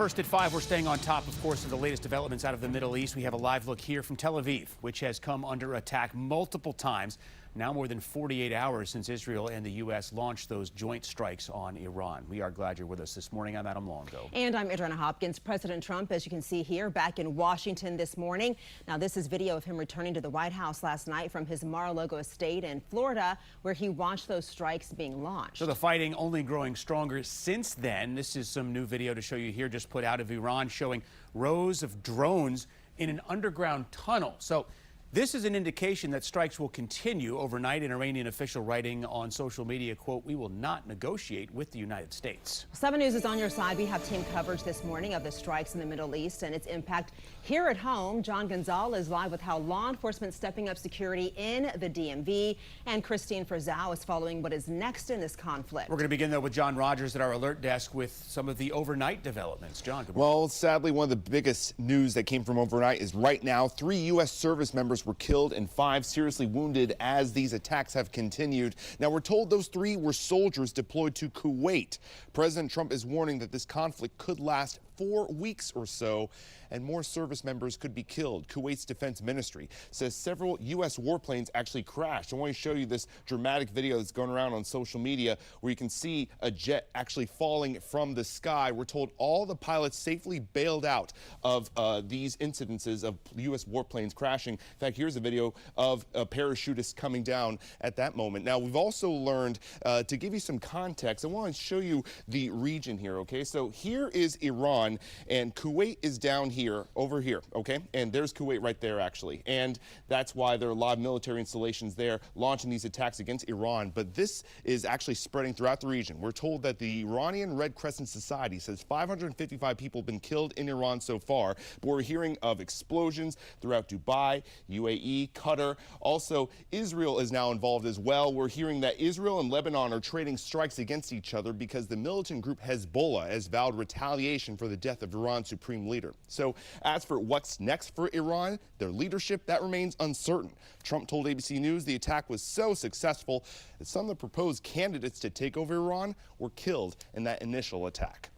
First at 5, we're staying on top, of course, of the latest developments out of the Middle East. We have a live look here from Tel Aviv, which has come under attack multiple times. Now more than 48 hours since Israel and the U.S. launched those joint strikes on Iran. We are glad you're with us this morning. I'm Adam Longo. And I'm Adriana Hopkins. President Trump, as you can see here, back in Washington this morning. Now, this is video of him returning to the White House last night from his Mar-a-Lago estate in Florida, where he watched those strikes being launched. So the fighting only growing stronger since then. This is some new video to show you here, just put out of Iran, showing rows of drones in an underground tunnel. So this is an indication that strikes will continue overnight. An Iranian official writing on social media, quote, "We will not negotiate with the United States." 7 News is on your side. We have team coverage this morning of the strikes in the Middle East and its impact here at home. John Gonzalez live with how law enforcement stepping up security in the DMV. And Christine Frizzau is following what is next in this conflict. We're going to begin, though, with John Rogers at our alert desk with some of the overnight developments. John, good morning. Well, sadly, one of the biggest news that came from overnight is right now 3 U.S. service members were killed and 5 seriously wounded as these attacks have continued. Now, we're told those 3 were soldiers deployed to Kuwait. President Trump is warning that this conflict could last 4 weeks or so, and more service members could be killed. Kuwait's defense ministry says several U.S. warplanes actually crashed. I want to show you this dramatic video that's going around on social media where you can see a jet actually falling from the sky. We're told all the pilots safely bailed out of these incidences of U.S. warplanes crashing. In fact, here's a video of a parachutist coming down at that moment. Now, we've also learned, to give you some context, I want to show you the region here, okay? So here is Iran, and Kuwait is down here, over here, okay? And there's Kuwait right there, actually. And that's why there are a lot of military installations there launching these attacks against Iran. But this is actually spreading throughout the region. We're told that the Iranian Red Crescent Society says 555 people have been killed in Iran so far. But we're hearing of explosions throughout Dubai, UAE, Qatar. Also, Israel is now involved as well. We're hearing that Israel and Lebanon are trading strikes against each other because the militant group Hezbollah has vowed retaliation for the death of Iran's supreme leader. So as for what's next for Iran, their leadership, that remains uncertain. Trump told ABC News the attack was so successful that some of the proposed candidates to take over Iran were killed in that initial attack.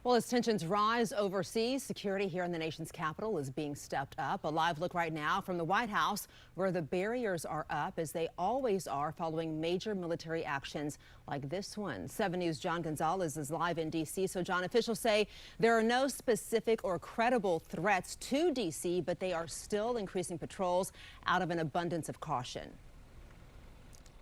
Well, as tensions rise overseas, security here in the nation's capital is being stepped up. A live look right now from the White House, where the barriers are up, as they always are, following major military actions like this one. 7 News' John Gonzalez is live in D.C. So, John, officials say there are no specific or credible threats to D.C., but they are still increasing patrols out of an abundance of caution.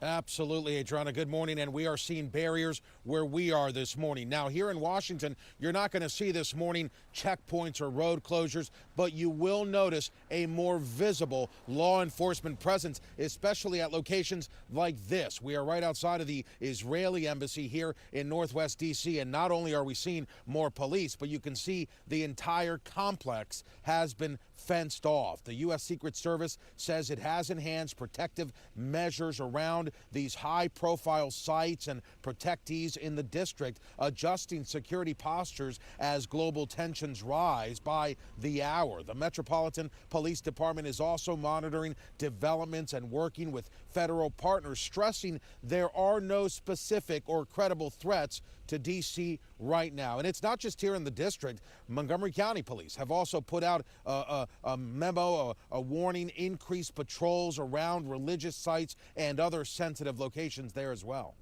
Absolutely, Adriana. Good morning. And we are seeing barriers where we are this morning. Now, here in Washington, you're not going to see this morning checkpoints or road closures, but you will notice a more visible law enforcement presence, especially at locations like this. We are right outside of the Israeli embassy here in Northwest D.C., and not only are we seeing more police, but you can see the entire complex has been fenced off. The U.S. Secret Service says it has enhanced protective measures around these high-profile sites and protectees in the district, adjusting security postures as global tensions rise by the hour. The Metropolitan Police Department is also monitoring developments and working with federal partners, stressing there are no specific or credible threats to D.C. right now. And it's not just here in the district. Montgomery County Police have also put out a memo, a warning, increased patrols around religious sites and other sensitive locations there as well.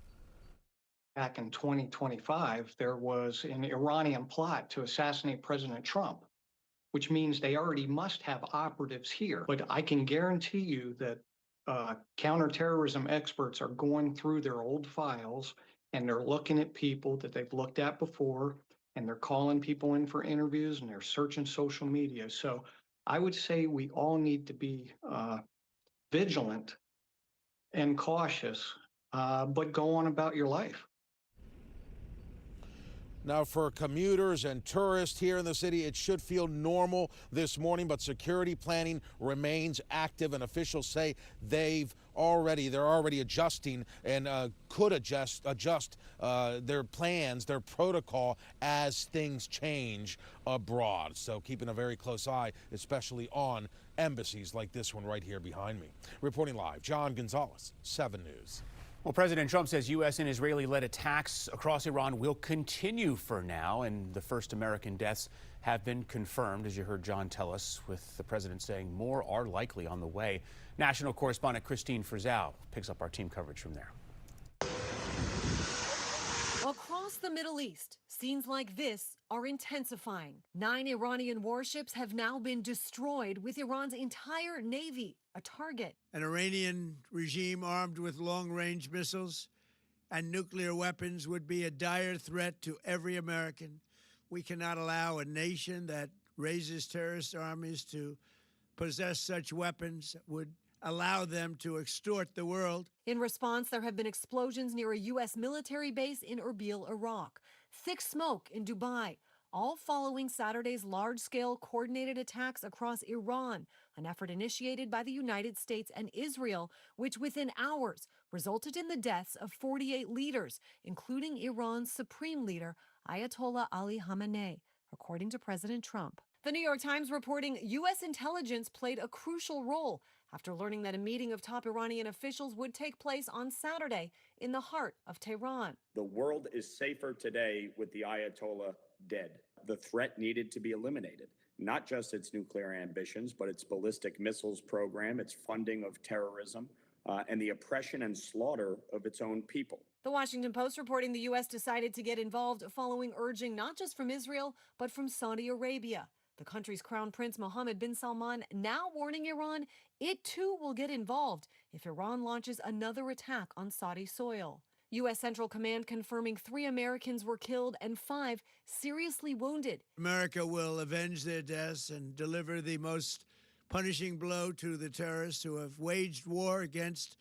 Back in 2025, there was an Iranian plot to assassinate President Trump, which means they already must have operatives here. But I can guarantee you that counterterrorism experts are going through their old files and they're looking at people that they've looked at before, and they're calling people in for interviews, and they're searching social media. So I would say we all need to be vigilant and cautious, but go on about your life. Now, for commuters and tourists here in the city, it should feel normal this morning, but security planning remains active, and officials say they're already adjusting and could adjust their plans, their protocol as things change abroad. So keeping a very close eye, especially on embassies like this one right here behind me. Reporting live, John Gonzalez, 7 News. Well, President Trump says U.S. and Israeli-led attacks across Iran will continue for now, and the first American deaths have been confirmed, as you heard John tell us, with the president saying more are likely on the way. National correspondent Christine Frizzell picks up our team coverage from there. Across the Middle East, scenes like this are intensifying. 9 Iranian warships have now been destroyed, with Iran's entire navy a target. An Iranian regime armed with long-range missiles and nuclear weapons would be a dire threat to every American. We cannot allow a nation that raises terrorist armies to possess such weapons, would allow them to extort the world. In response, there have been explosions near a U.S. military base in Erbil, Iraq. Thick smoke in Dubai, all following Saturday's large-scale coordinated attacks across Iran, an effort initiated by the United States and Israel, which within hours resulted in the deaths of 48 leaders, including Iran's supreme leader, Ayatollah Ali Khamenei, according to President Trump. The New York Times reporting U.S. intelligence played a crucial role after learning that a meeting of top Iranian officials would take place on Saturday in the heart of Tehran. The world is safer today with the Ayatollah dead. The threat needed to be eliminated, not just its nuclear ambitions, but its ballistic missiles program, its funding of terrorism, and the oppression and slaughter of its own people. The Washington Post reporting the U.S. decided to get involved following urging not just from Israel, but from Saudi Arabia. The country's Crown Prince Mohammed bin Salman now warning Iran it too will get involved if Iran launches another attack on Saudi soil. U.S. Central Command confirming 3 Americans were killed and 5 seriously wounded. America will avenge their deaths and deliver the most punishing blow to the terrorists who have waged war against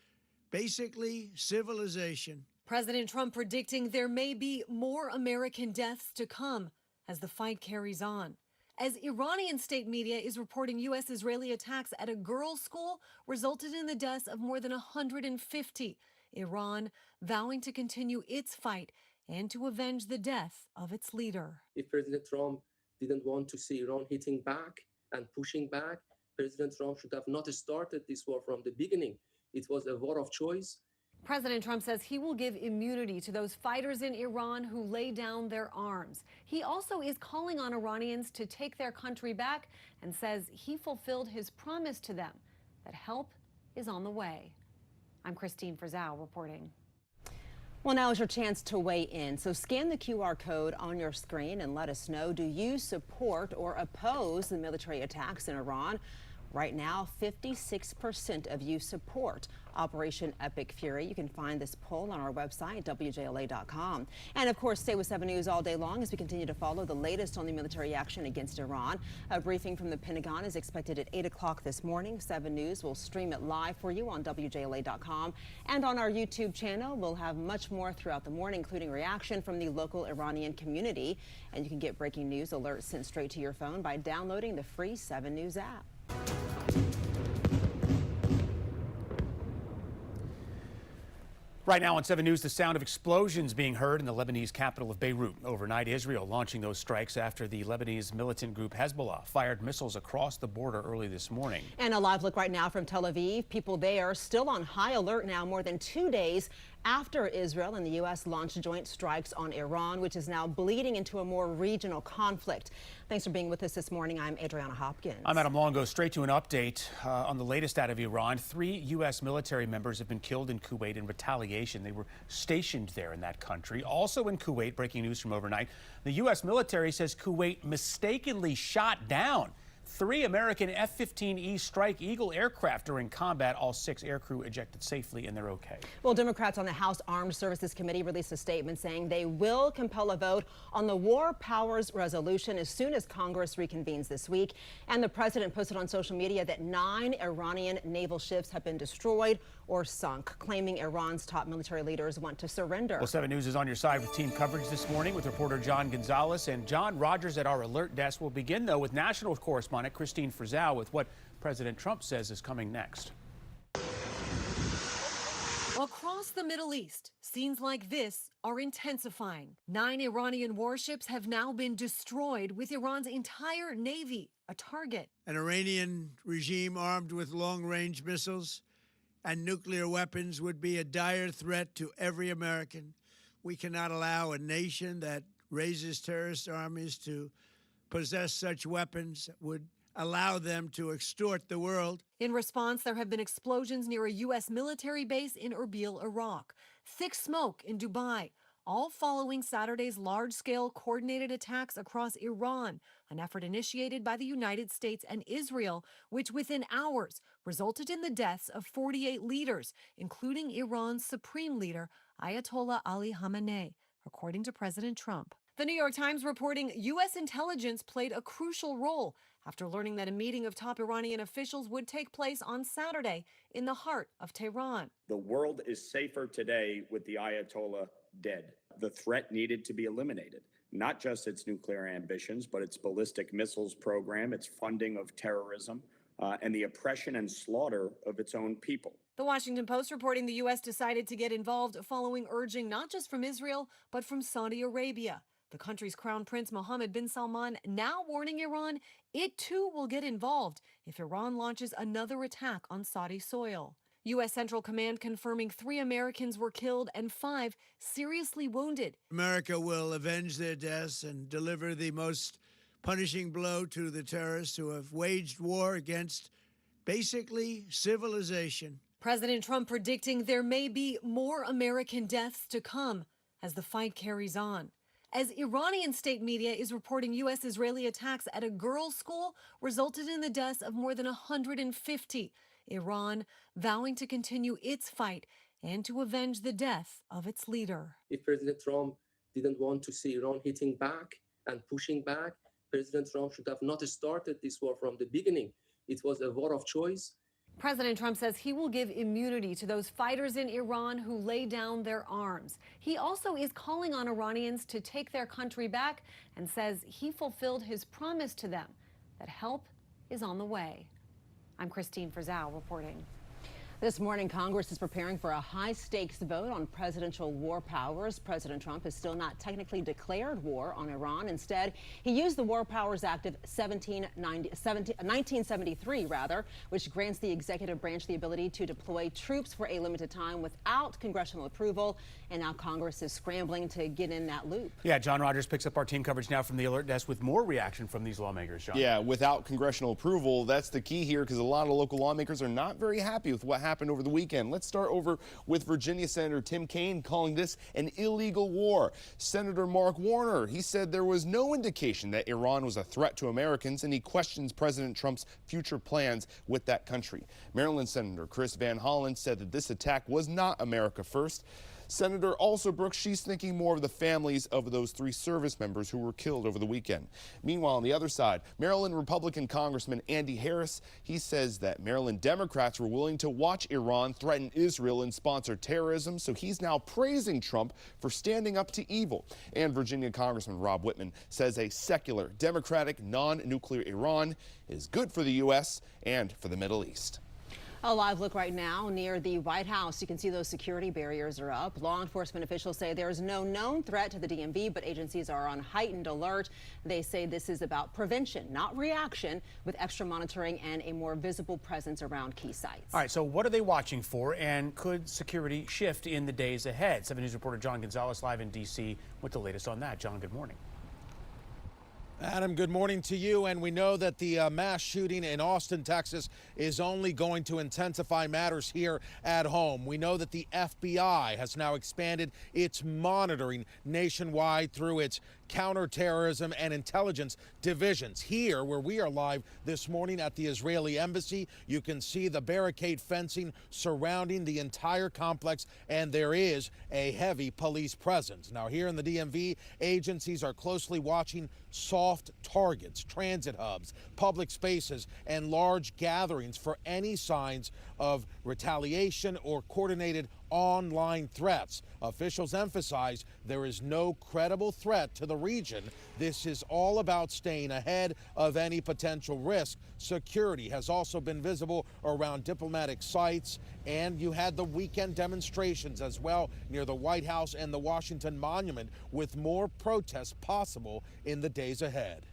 basically civilization. President Trump predicting there may be more American deaths to come as the fight carries on. As Iranian state media is reporting U.S.-Israeli attacks at a girls' school resulted in the deaths of more than 150. Iran vowing to continue its fight and to avenge the death of its leader. If President Trump didn't want to see Iran hitting back and pushing back, President Trump should have not started this war from the beginning. It was a war of choice. President Trump says he will give immunity to those fighters in Iran who lay down their arms. He also is calling on Iranians to take their country back and says he fulfilled his promise to them that help is on the way. I'm Christine Frizzell reporting. Well, now is your chance to weigh in. So scan the QR code on your screen and let us know, do you support or oppose the military attacks in Iran? Right now, 56% of you support Operation Epic Fury. You can find this poll on our website, WJLA.com. And of course, stay with 7 News all day long as we continue to follow the latest on the military action against Iran. A briefing from the Pentagon is expected at 8 o'clock this morning. 7 News will stream it live for you on WJLA.com. And on our YouTube channel, we'll have much more throughout the morning, including reaction from the local Iranian community. And you can get breaking news alerts sent straight to your phone by downloading the free 7 News app. Right now on 7 News, the sound of explosions being heard in the Lebanese capital of Beirut. Overnight, Israel launching those strikes after the Lebanese militant group Hezbollah fired missiles across the border early this morning. And a live look right now from Tel Aviv. People there still on high alert now, more than 2 days after Israel and the U.S. launched joint strikes on Iran, which is now bleeding into a more regional conflict. Thanks for being with us this morning. I'm Adriana Hopkins. I'm Adam Longo. Straight to an update on the latest out of Iran. 3 U.S. military members have been killed in Kuwait in retaliation. They were stationed there in that country. Also in Kuwait, breaking news from overnight, the U.S. military says Kuwait mistakenly shot down 3 American F-15E Strike Eagle aircraft during combat. All 6 aircrew ejected safely and they're okay. Well, Democrats on the House Armed Services Committee released a statement saying they will compel a vote on the War Powers Resolution as soon as Congress reconvenes this week. And the president posted on social media that 9 Iranian naval ships have been destroyed or sunk, claiming Iran's top military leaders want to surrender. Well, 7 News is on your side with team coverage this morning with reporter John Gonzalez and John Rogers at our alert desk. We'll begin, though, with national correspondent Christine Frizzell with what President Trump says is coming next. Across the Middle East, scenes like this are intensifying. 9 Iranian warships have now been destroyed, with Iran's entire navy a target. An Iranian regime armed with long-range missiles and nuclear weapons would be a dire threat to every American. We cannot allow a nation that raises terrorist armies to possess such weapons, would allow them to extort the world. In response, there have been explosions near a U.S. military base in Erbil, Iraq. Thick smoke in Dubai, all following Saturday's large-scale coordinated attacks across Iran, an effort initiated by the United States and Israel, which within hours resulted in the deaths of 48 leaders, including Iran's supreme leader, Ayatollah Ali Khamenei, according to President Trump. The New York Times reporting U.S. intelligence played a crucial role after learning that a meeting of top Iranian officials would take place on Saturday in the heart of Tehran. The world is safer today with the Ayatollah dead. The threat needed to be eliminated, not just its nuclear ambitions, but its ballistic missiles program, its funding of terrorism, and the oppression and slaughter of its own people. The Washington Post reporting the U.S. decided to get involved following urging not just from Israel, but from Saudi Arabia. The country's Crown Prince Mohammed bin Salman now warning Iran it too will get involved if Iran launches another attack on Saudi soil. U.S. Central Command confirming 3 Americans were killed and 5 seriously wounded. America will avenge their deaths and deliver the most punishing blow to the terrorists who have waged war against basically civilization. President Trump predicting there may be more American deaths to come as the fight carries on. As Iranian state media is reporting U.S.-Israeli attacks at a girls' school resulted in the deaths of more than 150. Iran vowing to continue its fight and to avenge the death of its leader. If President Trump didn't want to see Iran hitting back and pushing back, President Trump should have not started this war from the beginning. It was a war of choice. President Trump says he will give immunity to those fighters in Iran who lay down their arms. He also is calling on Iranians to take their country back and says he fulfilled his promise to them that help is on the way. I'm Christine Frizzau reporting. This morning, Congress is preparing for a high-stakes vote on presidential war powers. President Trump has still not technically declared war on Iran. Instead, he used the War Powers Act of 1973, which grants the executive branch the ability to deploy troops for a limited time without congressional approval. And now Congress is scrambling to get in that loop. Yeah, John Rogers picks up our team coverage now from the Alert Desk with more reaction from these lawmakers, John. Yeah, without congressional approval, that's the key here, because a lot of local lawmakers are not very happy with what happened over the weekend. Let's start over with Virginia Senator Tim Kaine calling this an illegal war. Senator Mark Warner, he said there was no indication that Iran was a threat to Americans, and he questions President Trump's future plans with that country. Maryland Senator Chris Van Hollen said that this attack was not America first. Senator also Brooks, she's thinking more of the families of those 3 service members who were killed over the weekend. Meanwhile, on the other side, Maryland Republican Congressman Andy Harris, he says that Maryland Democrats were willing to watch Iran threaten Israel and sponsor terrorism, so he's now praising Trump for standing up to evil. And Virginia Congressman Rob Whitman says a secular, democratic, non-nuclear Iran is good for the U.S. and for the Middle East. A live look right now near the White House. You can see those security barriers are up. Law enforcement officials say there is no known threat to the DMV, but agencies are on heightened alert. They say this is about prevention, not reaction, with extra monitoring and a more visible presence around key sites. All right, so what are they watching for, and could security shift in the days ahead? 7 News reporter John Gonzalez live in D.C. with the latest on that. John, good morning. Adam, good morning to you. And we know that the mass shooting in Austin, Texas is only going to intensify matters here at home. We know that the FBI has now expanded its monitoring nationwide through its counterterrorism and intelligence divisions. Here, where we are live this morning at the Israeli embassy, you can see the barricade fencing surrounding the entire complex, and there is a heavy police presence. Now, here in the DMV, agencies are closely watching soft targets, transit hubs, public spaces, and large gatherings for any signs of retaliation or coordinated online threats. Officials emphasize there is no credible threat to the region. This is all about staying ahead of any potential risk. Security has also been visible around diplomatic sites, and you had the weekend demonstrations as well near the White House and the Washington Monument, with more protests possible in the days ahead.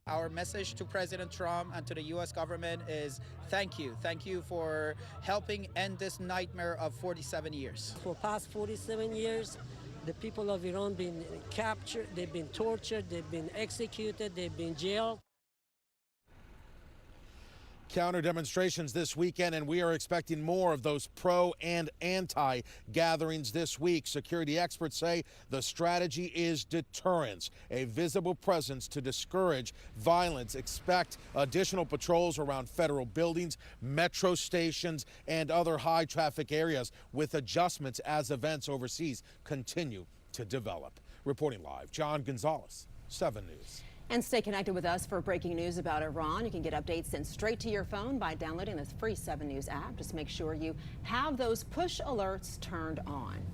Our message to President Trump and to the U.S. government is thank you. Thank you for helping end this nightmare of 47 years. For past 47 years, the people of Iran been captured, they've been tortured, they've been executed, they've been jailed. Counter demonstrations this weekend, and we are expecting more of those pro and anti gatherings this week. Security experts say the strategy is deterrence, a visible presence to discourage violence. Expect additional patrols around federal buildings, metro stations, and other high traffic areas, with adjustments as events overseas continue to develop. Reporting live, John Gonzalez, 7 News. And stay connected with us for breaking news about Iran. You can get updates sent straight to your phone by downloading this free 7 News app. Just make sure you have those push alerts turned on.